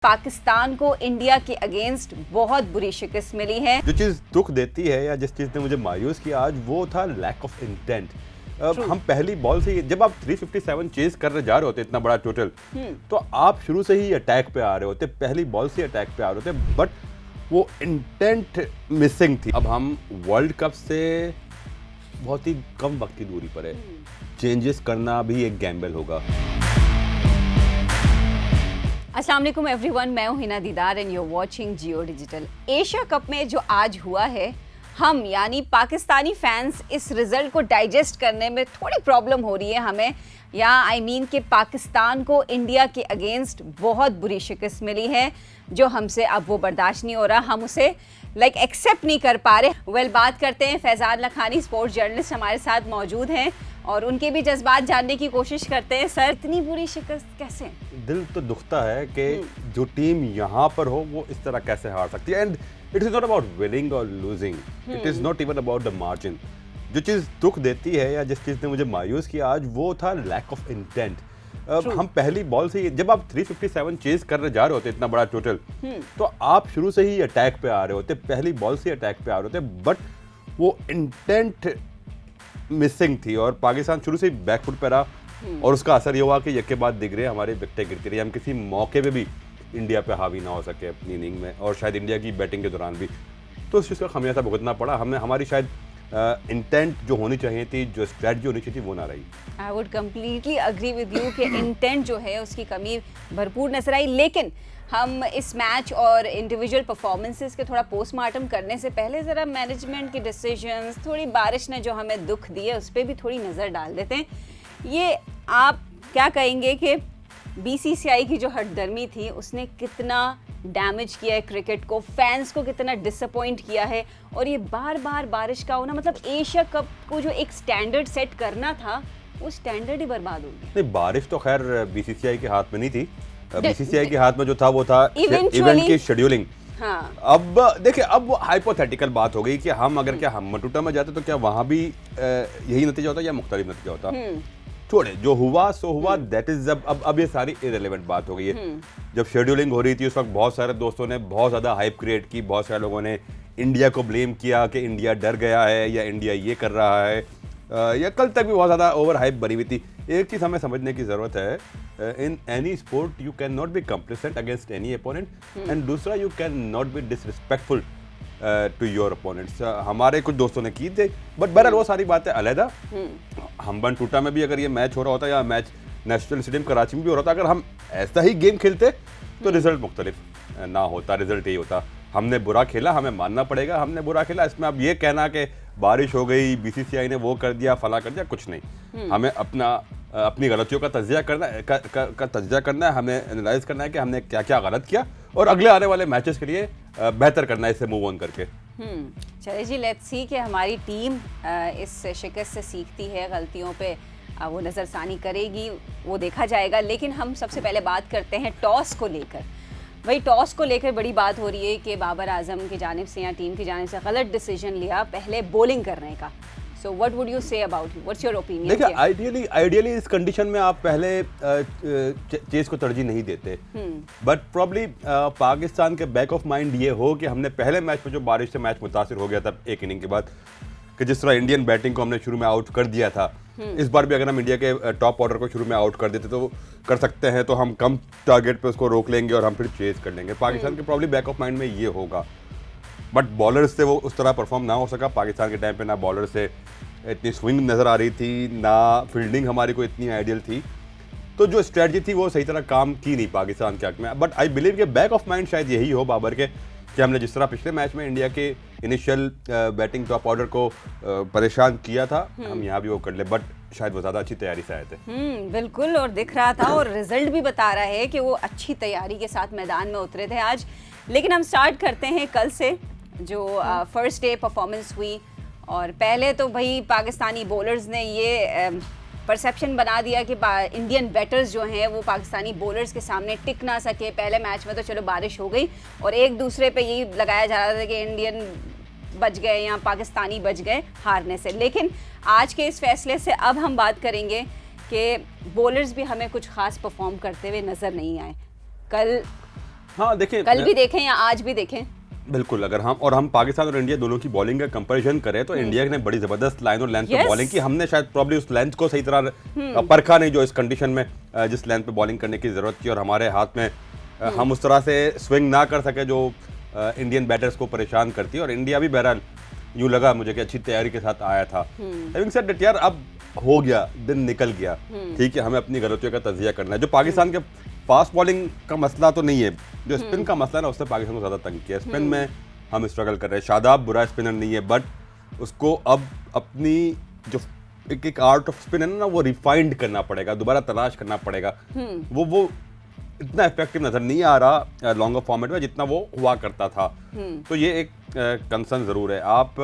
पाकिस्तान को इंडिया के अगेंस्ट बहुत बुरी शिकस्त मिली है। जो चीज़ दुख देती है या जिस चीज़ ने मुझे मायूस किया आज वो था लैक ऑफ इंटेंट। हम पहली बॉल से जब आप 357 चेज करने जा रहे होते इतना बड़ा टोटल, तो आप शुरू से ही अटैक पे आ रहे होते, पहली बॉल से अटैक पे आ रहे होते, बट वो इंटेंट मिसिंग थी। अब हम वर्ल्ड कप से बहुत ही कम वक्त की दूरी पर है, चेंजेस करना भी एक गैम्बल होगा। अस्सलाम वालेकुम एवरीवन, मैं हूं Hina Didar and you are watching Jio digital. Asia cup में जो आज हुआ है, हम यानी पाकिस्तानी फैंस इस रिजल्ट को डाइजेस्ट करने में थोड़ी प्रॉब्लम हो रही है हमें, या आई मीन कि पाकिस्तान को इंडिया के अगेंस्ट बहुत बुरी शिकस्त मिली है जो हमसे अब वो बर्दाश्त नहीं हो रहा, हम उसे एक्सेप्ट नहीं कर पा रहे। वेल, बात करते हैं फैजान लखानी, स्पोर्ट्स जर्नलिस्ट हमारे साथ मौजूद हैं और उनके भी जज्बात जानने की कोशिश करते हैं। सर, इतनी बुरी शिकस्त कैसे? दिल तो दुखता है कि जो टीम यहाँ पर हो वो इस तरह कैसे हार सकती है। And it is not about winning और losing, it is not even about the margin. जो चीज़ दुख देती है या जिस चीज़ ने मुझे मायूस किया आज वो था लैक ऑफ इंटेंट। हम पहली बॉल से जब आप 357 चेज करने जा रहे होते इतना बड़ा टोटल, तो आप शुरू से ही अटैक पे आ रहे होते, पहली बॉल से अटैक पे आ रहे होते, बट वो इंटेंट मिसिंग थी और पाकिस्तान शुरू से ही बैकफुट पे रहा। और उसका असर ये हुआ कि यके बाद दिख रहे हमारे विकेटें गिरती रही, हम किसी मौके पे भी इंडिया पे हावी ना हो सके अपनी इनिंग में, और शायद इंडिया की बैटिंग के दौरान भी। तो उस चीज़ का खमियाजा भुगतना पड़ा हमें। हमारी शायद इंटेंट जो होनी चाहिए थी, जो स्ट्रेटजी होनी चाहिए थी, वो ना रही। I would completely agree with you कि इंटेंट जो है उसकी कमी भरपूर नजर आई। लेकिन हम इस मैच और इंडिविजुअल परफॉर्मेंसेस के थोड़ा पोस्टमार्टम करने से पहले ज़रा मैनेजमेंट के डिसीजंस, थोड़ी बारिश ने जो हमें दुख दिए उस पर भी थोड़ी नज़र डाल देते हैं। ये आप क्या कहेंगे कि बीसीसीआई की जो हटदर्मी थी उसने कितना डैमेज किया है क्रिकेट को, फैंस को कितना डिसअपॉइंट किया है, और ये बार बार बारिश का होना, मतलब एशिया कप को जो एक स्टैंडर्ड सेट करना था वो स्टैंडर्ड ही बर्बाद हो गया। नहीं, बारिश तो खैर बीसीसीआई के हाथ में नहीं थी, बीसीसीआई के हाथ में जो था वो था इवेंट की शेड्यूलिंग। हाँ। अब देखिए, अब वो हाइपोथेटिकल बात हो गई कि हम अगर क्या हम मटूटा में जाते तो क्या वहां भी यही नतीजा होता या मुख्तलिफ नतीजा होता। छोड़े, जो हुआ सो हुआ, दैट इज अब ये सारी इररिलेवेंट बात हो गई है। जब शेड्यूलिंग हो रही थी उस वक्त बहुत सारे दोस्तों ने बहुत ज़्यादा हाइप क्रिएट की, बहुत सारे लोगों ने इंडिया को ब्लेम किया कि इंडिया डर गया है या इंडिया ये कर रहा है, या कल तक भी बहुत ज़्यादा ओवर हाइप बनी हुई थी। एक चीज़ हमें समझने की ज़रूरत है, in any sport you can not be complacent against any opponent, and दूसरा you can not be disrespectful to your opponents. हमारे कुछ दोस्तों ने की थे, बट बहरहाल वो सारी बातें अलहदा। हम्बन टूटा में भी अगर ये मैच हो रहा होता या मैच नेशनल स्टेडियम कराची में भी हो रहा था, अगर हम ऐसा ही गेम खेलते तो रिजल्ट मुख्तलिफ ना होता, रिजल्ट यही होता। हमने बुरा खेला, हमें मानना पड़ेगा, हमने बुरा खेला। इसमें अब ये कहना कि बारिश हो गई, बीसीसीआई ने वो कर दिया, फला कर दिया, कुछ नहीं। हमें अपनी गलतियों का तज्जिया करना है, हमें एनालाइज करना है कि हमने क्या क्या गलत किया और अगले आने वाले मैचेस के लिए बेहतर करना है, इससे मूव ऑन करके। चलिए जी, लेट्स सी कि हमारी टीम इस शिकस्त से सीखती है, गलतियों पे वो नज़रसानी करेगी, वो देखा जाएगा। लेकिन हम सबसे पहले बात करते हैं टॉस को लेकर। वही टॉस को लेकर बड़ी बात हो रही है कि बाबर आजम की जानिब से या टीम की जानिब से गलत डिसीजन लिया पहले बॉलिंग करने का। So what would you say about it? What's your opinion? देखिए, आइडियली इस कंडीशन में आप पहले चेस को तरजीह नहीं देते, बट प्रॉब्ली पाकिस्तान के बैक ऑफ माइंड ये हो कि हमने पहले मैच में जो बारिश से मैच मुतासिर हो गया था एक इनिंग के बाद, कि जिस तरह इंडियन बैटिंग को हमने शुरू में आउट कर दिया था, इस बार भी अगर हम इंडिया के टॉप ऑर्डर को शुरू में आउट कर देते तो कर सकते हैं, तो हम कम टारगेट पे उसको रोक लेंगे और हम फिर चेस कर लेंगे। पाकिस्तान के प्रॉब्ली बैक ऑफ माइंड में ये होगा, बट बॉलर्स से वो उस तरह परफॉर्म ना हो सका। पाकिस्तान के टाइम पे ना बॉलर से इतनी स्विंग नज़र आ रही थी, ना फील्डिंग हमारी को इतनी आइडियल थी, तो जो स्ट्रेटजी थी वो सही तरह काम की नहीं पाकिस्तान के हक में। बट आई बिलीव कि बैक ऑफ माइंड शायद यही हो बाबर के, कि हमने जिस तरह पिछले मैच में इंडिया के इनिशियल बैटिंग टॉप ऑर्डर को परेशान किया था, हम यहाँ भी वो कर ले, बट शायद वो ज़्यादा अच्छी तैयारी से आए थे। बिल्कुल, और दिख रहा था और रिजल्ट भी बता रहा है कि वो अच्छी तैयारी के साथ मैदान में उतरे थे आज। लेकिन हम स्टार्ट करते हैं कल से, जो फर्स्ट डे परफॉर्मेंस हुई। और पहले तो भाई पाकिस्तानी बॉलर्स ने ये परसेप्शन बना दिया कि इंडियन बैटर्स जो हैं वो पाकिस्तानी बॉलर्स के सामने टिक ना सके। पहले मैच में तो चलो बारिश हो गई और एक दूसरे पे यही लगाया जा रहा था कि इंडियन बच गए या पाकिस्तानी बच गए हारने से। लेकिन आज के इस फैसले से अब हम बात करेंगे कि बॉलर्स भी हमें कुछ खास परफॉर्म करते हुए नज़र नहीं आए। कल हाँ देखिए, कल भी देखें या आज भी देखें, बिल्कुल अगर हम पाकिस्तान और इंडिया दोनों की बॉलिंग का कंपैरिजन करें तो इंडिया ने बड़ी जबरदस्त लाइन और लेंथ पे Yes. बॉलिंग की। हमने शायद प्रॉब्ली उस लेंथ को सही तरह परखा नहीं जो इस कंडीशन में जिस लेंथ पे बॉलिंग करने की जरूरत थी, और हमारे हाथ में हम उस तरह से स्विंग ना कर सके जो इंडियन बैटर्स को परेशान करती है। और इंडिया भी बहरहाल यूं लगा मुझे कि अच्छी तैयारी के साथ आया था। हैविंग सेड दैट यार अब हो गया, दिन निकल गया, ठीक है, हमें अपनी गलतियों का तजिया करना है। जो पाकिस्तान के फास्ट बॉलिंग का मसला तो नहीं है, जो स्पिन का मसला है ना उससे पाकिस्तान को ज्यादा तंग किया। स्पिन में हम स्ट्रगल कर रहे हैं। शादाब बुरा स्पिनर नहीं है, बट उसको अब अपनी जो एक आर्ट ऑफ स्पिन है ना वो रिफाइंड करना पड़ेगा, दोबारा तलाश करना पड़ेगा। वो इतना इफेक्टिव नजर नहीं आ रहा लॉन्गर फॉर्मेट में जितना वो हुआ करता था। तो ये एक कंसर्न जरूर है। आप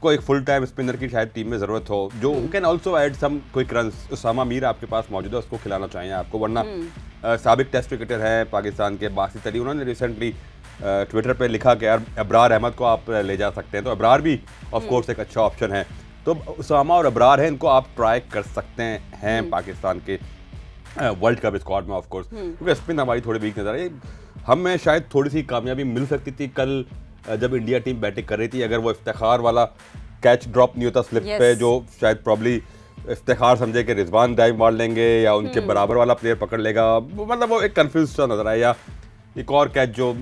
को एक फुल टाइम स्पिनर की शायद टीम में जरूरत हो जो can also add some quick runs. Usama Mir आपके पास मौजूद है, उसको खिलाना चाहिए आपको, वरना साबिक टेस्ट क्रिकेटर है पाकिस्तान के बासित अली, उन्होंने रिसेंटली ट्विटर पे लिखा कि यार अबरार अहमद को आप ले जा सकते हैं। तो अबरार भी ऑफ कोर्स एक अच्छा ऑप्शन है। तो उसामा और अबरार है, इनको आप ट्राई कर सकते हैं पाकिस्तान के वर्ल्ड कप स्क्वाड में ऑफ कोर्स, क्योंकि स्पिन हमारी थोड़ी वीक नजर आई। हमें शायद थोड़ी सी कामयाबी मिल सकती थी कल जब इंडिया टीम बैटिंग कर रही थी, अगर वो इफ्तिखार वाला कैच ड्रॉप नहीं होता स्लिप पे, जो शायद प्रॉब्ली इफ्तिखार समझे कि रिजवान डाइव मार लेंगे या उनके बराबर वाला प्लेयर पकड़ लेगा, मतलब वो एक कंफ्यूज सा नजर आया। या एक और कैच जो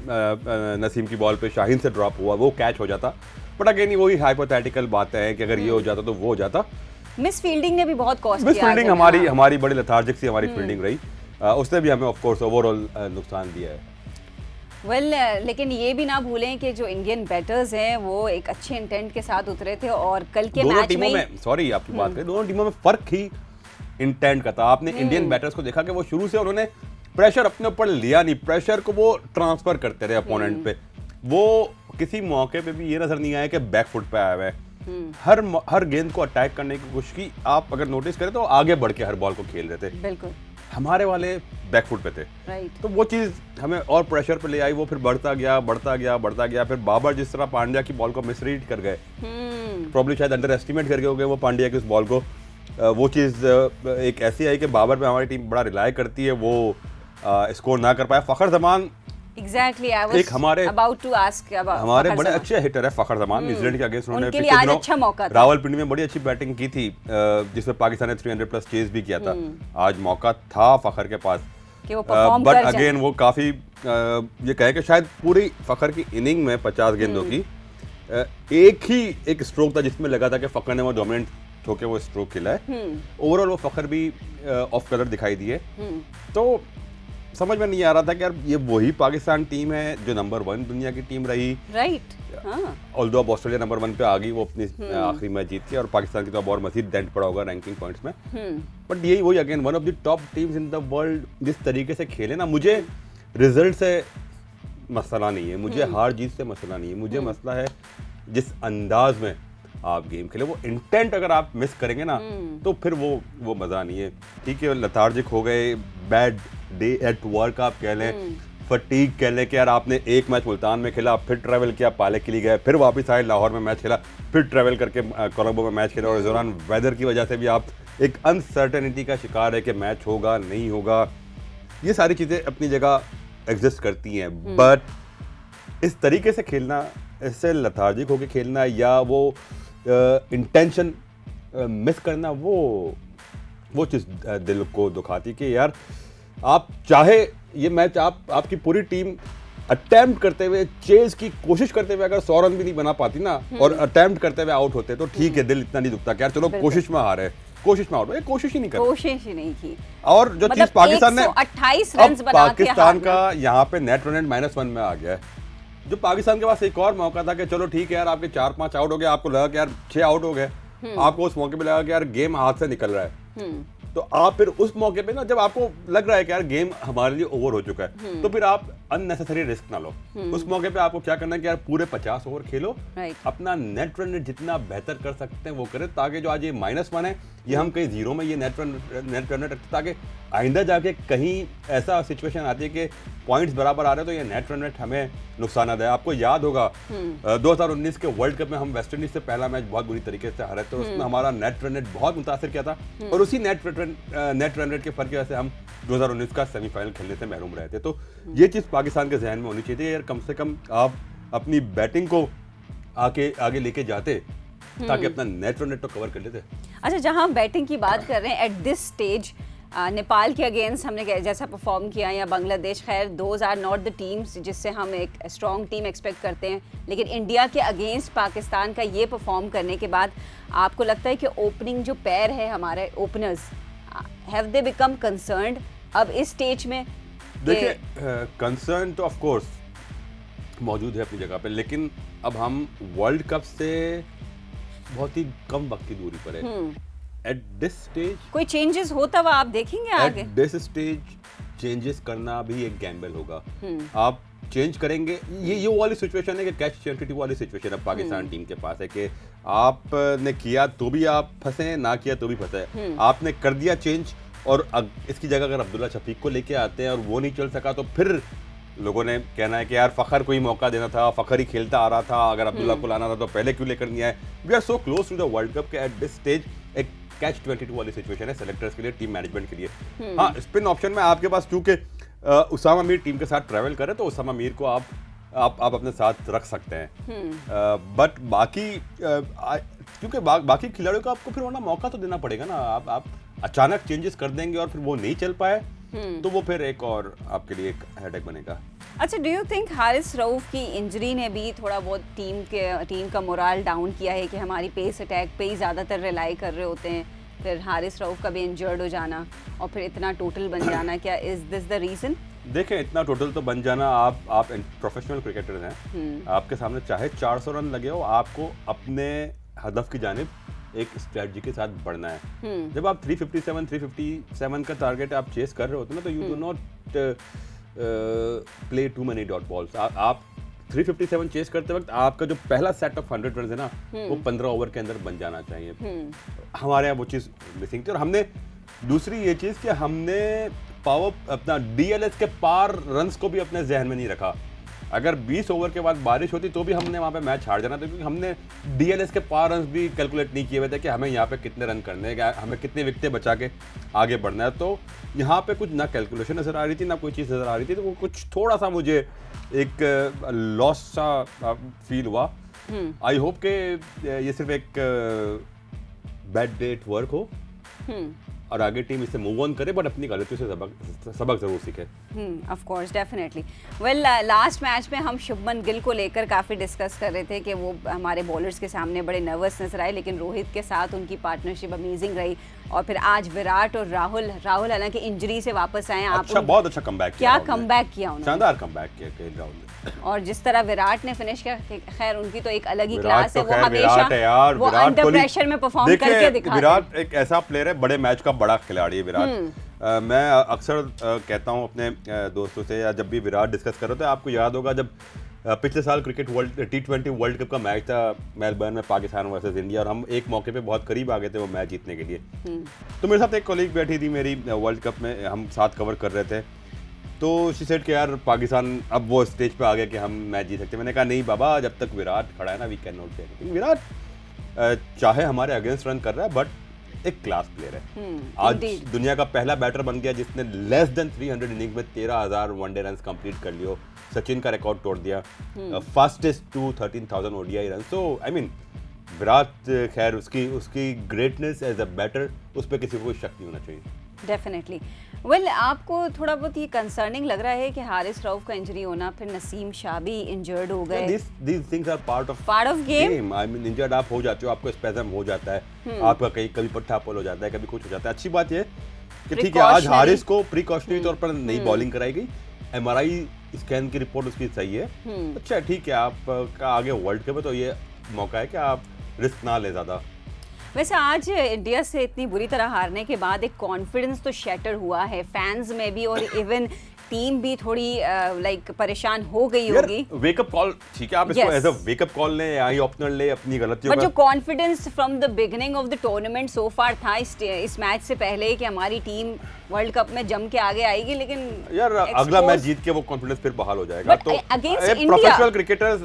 नसीम की बॉल पे शाहीन से ड्रॉप हुआ वो कैच हो जाता। बट अगेन वही हाइपोथेटिकल बातें हैं कि अगर ये हो जाता तो वो हो जाता। मिस फील्डिंग ने भी बहुत कॉस्ट मिस फील्डिंग हमारी बड़ी लेथार्जिक सी हमारी फील्डिंग रही, उसने भी हमें ऑफ कोर्स ओवरऑल नुकसान दिया है। लेकिन ये भी ना भूलें कि जो इंडियन बैटर्स हैं वो एक अच्छे इंटेंट के साथ उतरे थे और कल के दोनों मैच टीमों में सॉरी आपकी बात करें, दोनों टीमों में फर्क ही इंटेंट का था। आपने इंडियन बैटर्स को देखा कि वो शुरू से उन्होंने प्रेशर अपने ऊपर लिया नहीं, प्रेशर को वो ट्रांसफर करते रहे अपोनेंट पे। वो किसी मौके पे भी ये नजर नहीं आया कि बैक फुट पे आया हुआ है। हर गेंद को अटैक करने की कोशिश की। आप अगर नोटिस करें तो आगे बढ़ के हर बॉल को खेल रहे थे। बिल्कुल, हमारे वाले बैक फुट पे थे। तो वो चीज हमें और प्रेशर पे ले आई, वो फिर बढ़ता गया। फिर बाबर जिस तरह पांड्या की बॉल को मिसरीड कर गए, प्रॉब्ली शायद अंडर एस्टिमेट करके हो गए वो पांड्या की उस बॉल को। वो चीज एक ऐसी आई कि बाबर पे हमारी टीम बड़ा रिलाय करती है, वो स्कोर ना कर पाया। फखर जमान हमारे बड़े अच्छे हिटर है फखर जमान, न्यूजीलैंड के अगेंस्ट उन्होंने अच्छा मौका था। रावलपिंडी में बड़ी अच्छी बैटिंग की थी जिसमें पाकिस्तान ने 300 प्लस चेज भी किया था। आज मौका था फखर के पास, बट अगेन वो काफी ये कहे कि शायद पूरी फखर की इनिंग में 50 गेंदों की एक स्ट्रोक था जिसमें लगा था कि फखर ने वो डोमिनेंट होके वो स्ट्रोक खेला है। ओवरऑल वो फखर भी ऑफ कलर दिखाई दिए। तो समझ में नहीं आ रहा था कि यार ये वही पाकिस्तान टीम है जो नंबर 1 दुनिया की टीम रही, राइट। ऑल्दो अब ऑस्ट्रेलिया नंबर 1 पे आ गई, वो अपनी आखिरी मैच जीत के, और पाकिस्तान की तो अब और मजीद डेंट पड़ा होगा रैंकिंग पॉइंट्स में। बट यही वही again one of the top teams in the world. जिस तरीके से खेले ना, मुझे रिजल्ट से मसला नहीं है, मुझे हार जीत से मसला नहीं है, मुझे मसला है जिस अंदाज में आप गेम खेले। वो इंटेंट अगर आप मिस करेंगे ना तो फिर वो मजा नहीं है। ठीक है, लथार्जिक हो गए, बैड डे एट वर्क आप कह लें, फटीग कह लें कि यार आपने एक मैच मुल्तान में खेला, फिर ट्रैवल किया, पाले के लिए गए, फिर वापस आए, लाहौर में मैच खेला, फिर ट्रैवल करके कोलंबो में मैच खेला, और इस दौरान वेदर की वजह से भी आप एक अनसर्टेनिटी का शिकार है कि मैच होगा नहीं होगा। ये सारी चीज़ें अपनी जगह एग्जिस्ट करती हैं, बट इस तरीके से खेलना, इससे लथार्जिक होकर खेलना या वो इंटेंशन मिस करना, वो चीज़ दिल को दुखाती कि यार आप चाहे ये मैच आपकी पूरी टीम अटेम्प्ट करते हुए, चेज की कोशिश करते हुए अगर 100 रन भी नहीं बना पाती ना और अटेम्प्ट करते हुए आउट होते तो ठीक है, दिल इतना नहीं दुखता कि यार चलो कोशिश में हारे, कोशिश में आउट, कोशिश ही नहीं की। और जो चीज पाकिस्तान ने 128 रन बना के पाकिस्तान का यहाँ पे नेट रन रेट -1 में आ गया है। जो पाकिस्तान के पास एक और मौका था कि चलो ठीक है यार आपके 4-5 आउट हो गए, आपको लगा कि यार 6 आउट हो गए, आपको उस मौके पे लगा कि यार गेम हाथ से निकल रहा है, तो आप फिर उस मौके पे ना जब आपको लग रहा है कि यार गेम हमारे लिए ओवर हो चुका है, तो फिर आप अननेसेसरी रिस्क ना लो। उस मौके पे आपको क्या करना है कि यार पूरे 50 ओवर खेलो, अपना नेट रन रेट जितना बेहतर कर सकते हैं वो करें, ताकि जो आज ये -1 है ये हम कहीं जीरो में ये नेट रन रेट रखते, ताकि आइंदा जाके कहीं ऐसा सिचुएशन आती है कि पॉइंट्स बराबर आ रहे हैं तो ये नेट रन रेट हमें नुकसान आ जाए। आपको याद होगा 2019 के वर्ल्ड कप में हम वेस्ट इंडीज से पहला मैच बहुत बुरी तरीके से हारे थे, उसमें हमारा नेट रन रेट बहुत मुतासर किया था, और उसी नेट रन रेट के फर्क की वजह से हम 2019 का सेमीफाइनल खेलने से महरूम रहे थे। तो ये चीज पाकिस्तान के जहन में होनी चाहिए थी यार, कम से कम आप अपनी बैटिंग को आगे लेके जाते ताकि अपना नेट तो कवर कर लेते। अच्छा, जहां हम बैटिंग की बात कर रहे हैं एट दिस स्टेज, नेपाल के अगेंस्ट हमने जैसा परफॉर्म किया या बांग्लादेश, खैर those are not the teams जिससे हम एक स्ट्रॉन्ग टीम एक्सपेक्ट करते हैं, लेकिन इंडिया के अगेंस्ट पाकिस्तान का ये परफॉर्म करने के बाद आपको लगता है कि ओपनिंग जो पैर है हमारे openers, have they become concerned अब इस स्टेज में? देखिए, कंसर्न तो ऑफ कोर्स मौजूद है अपनी जगह पे, लेकिन अब हम वर्ल्ड कप से बहुत ही कम वक्त की दूरी पर है। एट दिस स्टेज कोई चेंजेस होता हुआ आप देखेंगे आगे? एट दिस स्टेज चेंजेस करना भी एक गैम्बल होगा। आप चेंज करेंगे, ये वाली सिचुएशन है कि कैच 22 वाली सिचुएशन अब पाकिस्तान टीम के पास है कि आपने किया तो भी आप फंसे, ना किया तो भी फंसे। आपने कर दिया चेंज, और इसकी जगह अगर अब्दुल्ला शफीक को लेके आते हैं और वो नहीं चल सका तो फिर लोगों ने कहना है कि यार फ़खर को ही मौका देना था, फ़खर ही खेलता आ रहा था, अगर अब्दुल्ला को लाना था तो पहले क्यों लेकर नहीं आए। We are so close to the world cup के एट दिस स्टेज एक कैच 22 वाली सिचुएशन है सेलेक्टर्स के लिए, टीम मैनेजमेंट के लिए। हाँ, स्पिन ऑप्शन में आपके पास चूंकि उसामा मीर टीम के साथ ट्रैवल करे तो उसामा मीर को आप अपने साथ रख सकते हैं, बट बाकी क्योंकि बाकी खिलाड़ियों को आपको फिर वरना मौका तो देना पड़ेगा ना। आप अचानक चेंजेस कर देंगे और फिर वो नहीं चल पाए तो वो फिर एक और आपके लिए एक हेडेक बनेगा। अच्छा, do you think Haris Rauf की इंजरी ने भी थोड़ा बहुत टीम का मोराल डाउन किया है कि हमारी पेस अटैक पे ही ज़्यादातर रिलाई कर रहे होते हैं, फिर हारिस रऊफ का भी इंजर्ड हो जाना और फिर इतना टोटल बन जाना, क्या इज दिस द रीज़न? देखें, इतना टोटल तो बन जाना, आप प्रोफेशनल क्रिकेटर हैं, आपके सामने चाहे 400 रन लगे हो, आपको अपने हदफ की जानिब एक स्ट्रेटजी के साथ बढ़ना है। जब आप 357 का टारगेट आप चेस कर रहे होते हैं ना, तो you do not play too many dot balls. आप 357 चेस करते वक्त आपका जो पहला सेट ऑफ 100 रन है ना, वो 15 ओवर के अंदर बन जाना चाहिए। हमारे यहाँ वो चीज़ मिसिंग थी, और हमने दूसरी ये चीज़ कि हमने पावर अपना डीएलएस के पार रन्स को भी अपने जहन में नहीं रखा। अगर 20 ओवर के बाद बारिश होती तो भी हमने वहाँ पे मैच हार जाना था, क्योंकि हमने डीएलएस के पार रन भी कैलकुलेट नहीं किए हुए थे कि हमें यहाँ पे कितने रन करने हैं, हमें कितने विकेटें बचा के आगे बढ़ना है। तो यहाँ पे कुछ ना कैलकुलेशन नज़र आ रही थी, ना कोई चीज़ नज़र आ रही थी, तो वो कुछ थोड़ा सा मुझे एक लॉस सा फील हुआ। आई होप के ये सिर्फ एक बैड डे एट वर्क हो और आगे टीम इससे मूव ऑन करे, बट अपनी गलतियों से सबक जरूर सीखे। Of course, definitely. Well, last match में हम शुभमन गिल को लेकर काफ़ी डिस्कस कर रहे थे कि वो हमारे बॉलर्स के सामने बड़े नर्वस नजर आए, लेकिन रोहित के साथ उनकी पार्टनरशिप अमेजिंग रही। और फिर आज विराट और राहुल हालांकि इंजरी से वापस आए। बहुत अच्छा कमबैक किया, क्या कमबैक किया उन्होंने, शानदार कमबैक किया राहुल ने। और जिस तरह विराट ने फिनिश किया, खैर उनकी तो एक अलग ही क्लास है, वो हमेशा वो अंडर प्रेशर में परफॉर्म करके दिखाते हैं। विराट एक ऐसा प्लेयर है, बड़े मैच का बड़ा खिलाड़ी है विराट। मैं अक्सर कहता हूं अपने दोस्तों से, या जब भी विराट डिस्कस कर रहे थे, आपको याद होगा जब पिछले साल क्रिकेट T20 वर्ल्ड कप का मैच था मेलबर्न में, पाकिस्तान वर्सेस इंडिया, और हम एक मौके पे बहुत करीब आ गए थे वो मैच जीतने के लिए। तो मेरे साथ एक कॉलीग बैठी थी मेरी, वर्ल्ड कप में हम साथ कवर कर रहे थे, तो शी सेड कि यार पाकिस्तान अब वो स्टेज पे आ गया कि हम मैच जीत सकते हैं। मैंने कहा नहीं बाबा, जब तक विराट खड़ा है ना, we can not do anything. Virat चाहे हमारे अगेंस्ट रन कर रहा है, बट एक क्लास प्लेयर है। आज दुनिया का पहला बैटर बन गया जिसने लेस देन 300 इनिंग में 13,000 वनडे रन कंप्लीट कर लियो। सचिन का रिकॉर्ड तोड़ दिया, fastest to 13,000 ODI run. So I mean Virat, खैर उसकी ग्रेटनेस एज अ बैटर, उस पर किसी को कोई शक नहीं होना चाहिए। डेफिनेटली। वेल, आपको थोड़ा बहुत ये कंसर्निंग लग रहा है कि हारिस रऊफ का इंजरी होना, फिर नसीम शाह भी इंजर्ड हो गए। These things are part of game. I mean, injured आप हो जाते हो, आपको स्पेज़म हो जाता है, आपका कभी पट्टा पुल हो जाता है, कभी कुछ हो जाता है। अच्छी बात ये कि ठीक है, आज हारिस को प्रिकॉशनरी तौर पर नई बॉलिंग कराई गई, MRI स्कैन की रिपोर्ट उसकी सही है। अच्छा ठीक है, आपका आगे वर्ल्ड कप है तो ये मौका है कि आप रिस्क ना ले ज़्यादा। वैसे आज इंडिया से इतनी बुरी तरह हारने के बाद एक कॉन्फिडेंस तो शैटर हुआ है फैंस में भी, और इवन टीम भी थोड़ी लाइक परेशान हो गई होगी। वेकअप कॉल, ठीक है, आप इसको एज अ वेकअप कॉल ले, आई ओपनर ले, अपनी गलतियों पर जो confidence from the beginning of the tournament so far था इस मैच से पहले कि हमारी टीम वर्ल्ड कप में जम के आगे आएगी, लेकिन यार अगला मैच जीत के वो कॉन्फिडेंस फिर बहाल हो जाएगा। तो प्रोफेशनल क्रिकेटर्स,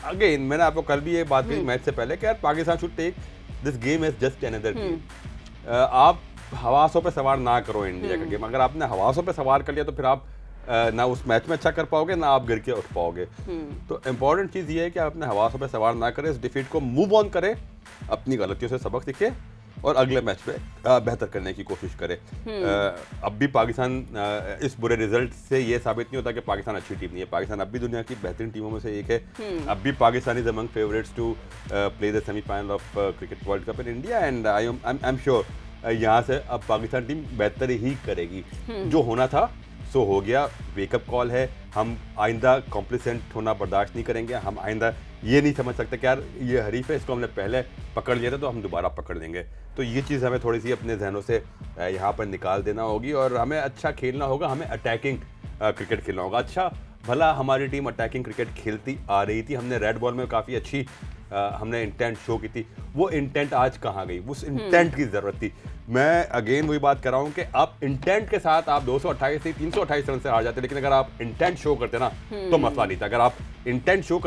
अगेन मैंने आपको कल भी ये बात कही मैच से पहले कि यार Pakistan should take this game as just another game. आप हवासों पे सवार ना करो इंडिया का गेम। अगर आपने हवासों पे सवार कर लिया तो फिर आप ना उस मैच में अच्छा कर पाओगे, ना आप गिर के उठ पाओगे। तो इम्पोर्टेंट चीज़ ये है कि आप अपने हवासों पे सवार ना करें, इस डिफीट को मूव ऑन करें, अपनी गलतियों से सबक सीखें और अगले मैच पे बेहतर करने की कोशिश करें। अब भी पाकिस्तान इस बुरे रिजल्ट से ये साबित नहीं होता कि पाकिस्तान अच्छी टीम नहीं है। पाकिस्तान अब भी दुनिया की बेहतरीन टीमों में से एक है। अब भी Pakistan is among favourites to play the semifinal of cricket world cup in India and I am sure यहाँ से अब पाकिस्तान टीम बेहतर ही करेगी। जो होना था सो हो गया, वेकअप कॉल है। हम आइंदा कॉम्प्लिसेंट होना बर्दाश्त नहीं करेंगे। हम आइंदा ये नहीं समझ सकते कि यार ये हरीफ है, इसको हमने पहले पकड़ लिया था तो हम दोबारा पकड़ लेंगे। तो ये चीज़ हमें थोड़ी सी अपने जहनों से यहाँ पर निकाल देना होगी और हमें अच्छा खेलना होगा। हमें अटैकिंग क्रिकेट खेलना होगा। अच्छा भला हमारी टीम अटैकिंग क्रिकेट खेलती आ रही थी, हमने रेड बॉल में काफ़ी अच्छी हमने इंटेंट शो की थी। वो इंटेंट आज कहाँ गई? उस इंटेंट की ज़रूरत थी। मैं अगेन वही बात कर रहा हूँ कि आप इंटेंट के साथ आप 228 से 328 रन से हार जाते, लेकिन अगर आप इंटेंट शो करते ना तो मसला नहीं था। अगर आप इंटेंट शो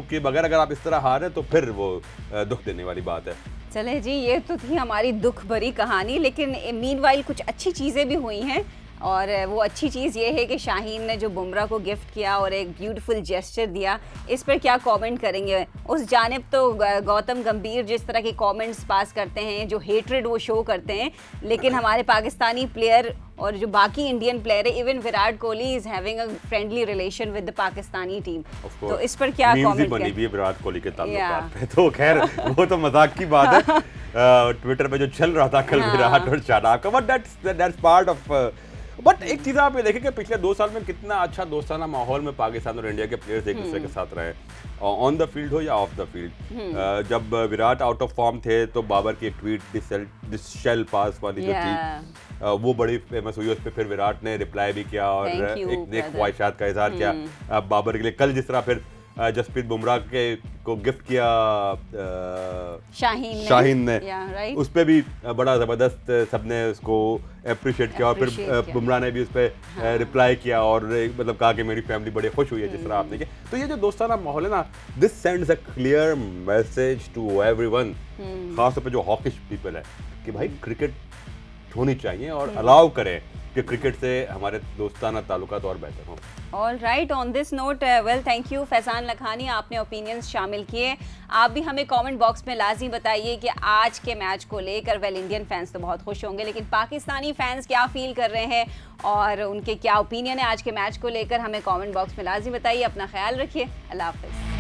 के बगैर अगर आप इस तरह हारे तो फिर वो दुख देने वाली बात है। चले जी, ये तो थी हमारी दुख भरी कहानी, लेकिन मीनवाइल कुछ अच्छी चीज़ें भी हुई हैं। और वो अच्छी चीज़ ये है कि शाहीन ने जो बुमराह को गिफ्ट किया और एक ब्यूटीफुल जेस्चर दिया, इस पर क्या कमेंट करेंगे? उस जानिब तो गौतम गंभीर जिस तरह के कमेंट्स पास करते हैं, जो हेट्रेड वो शो करते हैं, लेकिन हमारे पाकिस्तानी प्लेयर और जो बाकी इंडियन प्लेयर है, even Virat Kohli is having a friendly relation with the Pakistani team. तो इस पर क्या कमेंट बनी भी है विराट कोहली के ताल्लुकात पे? तो खैर वो तो मजाक की बात है। ट्विटर पे जो चल रहा था कल विराट और शादाब का, but that's part of. But एक चीज़ आप ये देखें कि पिछले 2 साल में कितना अच्छा दोस्ताना माहौल में पाकिस्तान और इंडिया के प्लेयर्स एक दूसरे के साथ रहे, ऑन द फील्ड हो या ऑफ द फील्ड। जब विराट आउट ऑफ फॉर्म थे तो बाबर की एक ट्वीट दिस शेल पास वाली जो थी वो बड़ी फेमस हुई। उस पर फिर विराट ने रिप्लाई भी किया और एक नेक ख्वाहिशात का इजहार किया बाबर के लिए। कल जिस तरह फिर जसप्रीत बुमराह को गिफ्ट किया शाहीन ने, उस पर भी बड़ा ज़बरदस्त सबने उसको अप्रिशिएट किया और फिर बुमराह ने भी उस पर रिप्लाई किया और मतलब कहा कि मेरी फैमिली बड़ी खुश हुई है जिस तरह आपने किया। तो ये जो दोस्ताना माहौल है ना, this sends a clear message to everyone, खासतौर पे जो हॉकिश पीपल है, कि भाई क्रिकेट होनी चाहिए और अलाउ करें कि क्रिकेट से हमारे दोस्ताना ताल्लुकात और बेहतर हों। All right, on this note well thank you Faizan Lakhani, आपने ओपिनियंस शामिल किए। आप भी हमें कमेंट बॉक्स में लाजमी बताइए कि आज के मैच को लेकर वेल इंडियन फैंस तो बहुत खुश होंगे, लेकिन पाकिस्तानी फैंस क्या फील कर रहे हैं और उनके क्या ओपिनियन है आज के मैच को लेकर, हमें कमेंट बॉक्स में लाजमी बताइए। अपना ख्याल रखिए, अल्लाह हाफिज़।